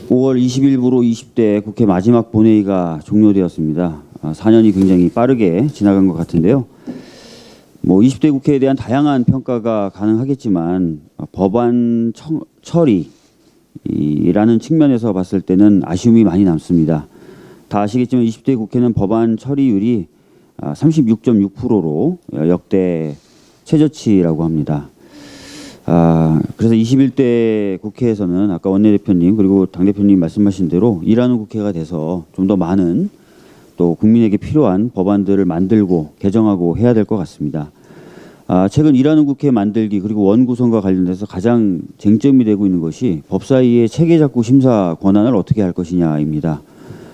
5월 20일부로 20대 국회 마지막 본회의가 종료되었습니다. 4년이 굉장히 빠르게 지나간 것 같은데요. 20대 국회에 대한 다양한 평가가 가능하겠지만 법안 처리라는 측면에서 봤을 때는 아쉬움이 많이 남습니다. 다 아시겠지만 20대 국회는 법안 처리율이 36.6%로 역대 최저치라고 합니다. 그래서 21대 국회에서는 아까 원내대표님 그리고 당대표님 말씀하신 대로 일하는 국회가 돼서 좀 더 많은 또 국민에게 필요한 법안들을 만들고 개정하고 해야 될 것 같습니다. 최근 일하는 국회 만들기 그리고 원구성과 관련돼서 가장 쟁점이 되고 있는 것이 법사위의 체계작구 심사 권한을 어떻게 할 것이냐입니다.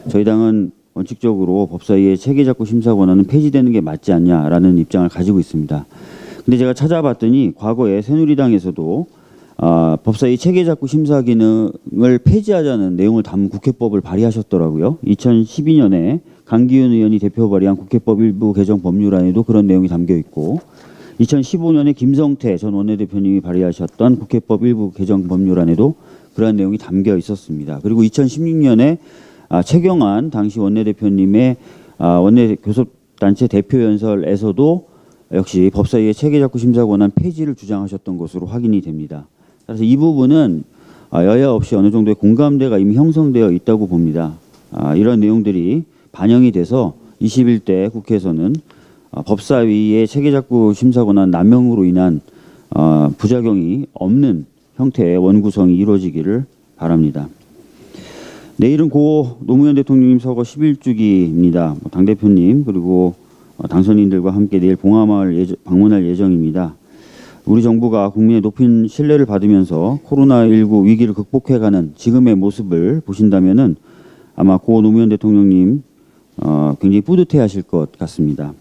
저희 당은 원칙적으로 법사위의 체계작구 심사 권한은 폐지되는 게 맞지 않냐라는 입장을 가지고 있습니다. 근데 제가 찾아봤더니 과거에 새누리당에서도 법사위 체계작구 심사 기능을 폐지하자는 내용을 담은 국회법을 발의하셨더라고요. 2012년에 강기훈 의원이 대표 발의한 국회법 일부 개정 법률안에도 그런 내용이 담겨 있고 2015년에 김성태 전 원내대표님이 발의하셨던 국회법 일부 개정 법률안에도 그러한 내용이 담겨 있었습니다. 그리고 2016년에 최경환 당시 원내대표님의 원내교섭단체 대표연설에서도 역시 법사위의 체계작구 심사 권한 폐지를 주장하셨던 것으로 확인이 됩니다. 그래서 이 부분은 여야 없이 어느 정도의 공감대가 이미 형성되어 있다고 봅니다. 이런 내용들이 반영이 돼서 21대 국회에서는 법사위의 체계작구 심사 권한 남용으로 인한 부작용이 없는 형태의 원구성이 이루어지기를 바랍니다. 내일은 고 노무현 대통령님 서거 11주기입니다. 당대표님 그리고 당선인들과 함께 내일 봉하마을 방문할 예정입니다. 우리 정부가 국민의 높은 신뢰를 받으면서 코로나19 위기를 극복해가는 지금의 모습을 보신다면은 아마 고 노무현 대통령님 굉장히 뿌듯해하실 것 같습니다.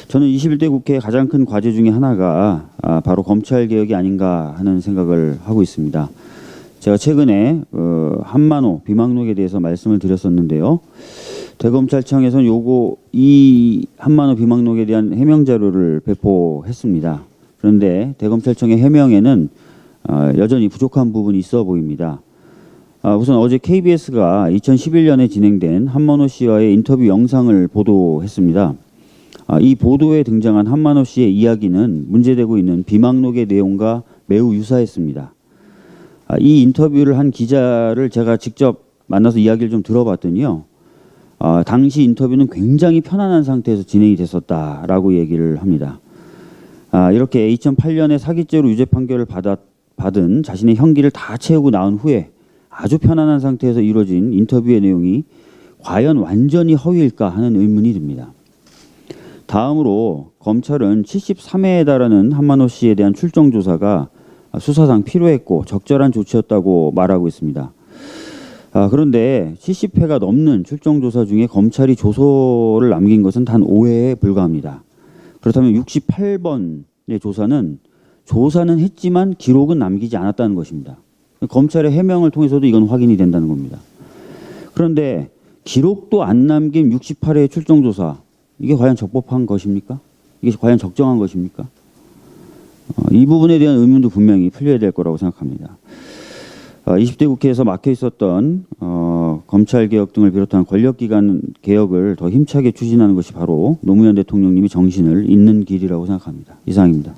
저는 21대 국회의 가장 큰 과제 중에 하나가 바로 검찰 개혁이 아닌가 하는 생각을 하고 있습니다. 제가 최근에 한만호 비망록에 대해서 말씀을 드렸었는데요. 대검찰청에서는 이 한만호 비망록에 대한 해명 자료를 배포했습니다. 그런데 대검찰청의 해명에는 여전히 부족한 부분이 있어 보입니다. 우선 어제 KBS가 2011년에 진행된 한만호 씨와의 인터뷰 영상을 보도했습니다. 이 보도에 등장한 한만호 씨의 이야기는 문제되고 있는 비망록의 내용과 매우 유사했습니다. 이 인터뷰를 한 기자를 제가 직접 만나서 이야기를 좀 들어봤더니요. 당시 인터뷰는 굉장히 편안한 상태에서 진행이 됐었다라고 얘기를 합니다. 이렇게 2008년에 사기죄로 유죄 판결을 받은 자신의 형기를 다 채우고 나온 후에 아주 편안한 상태에서 이루어진 인터뷰의 내용이 과연 완전히 허위일까 하는 의문이 듭니다. 다음으로 검찰은 73회에 달하는 한만호 씨에 대한 출정 조사가 수사상 필요했고 적절한 조치였다고 말하고 있습니다. 그런데 70회가 넘는 출정 조사 중에 검찰이 조서를 남긴 것은 단 5회에 불과합니다. 그렇다면 68번의 조사는 했지만 기록은 남기지 않았다는 것입니다. 검찰의 해명을 통해서도 이건 확인이 된다는 겁니다. 그런데 기록도 안 남긴 68회의 출정 조사, 이게 과연 적법한 것입니까? 이게 과연 적정한 것입니까? 이 부분에 대한 의문도 분명히 풀려야 될 거라고 생각합니다. 20대 국회에서 막혀 있었던 검찰개혁 등을 비롯한 권력기관 개혁을 더 힘차게 추진하는 것이 바로 노무현 대통령님이 정신을 잇는 길이라고 생각합니다. 이상입니다.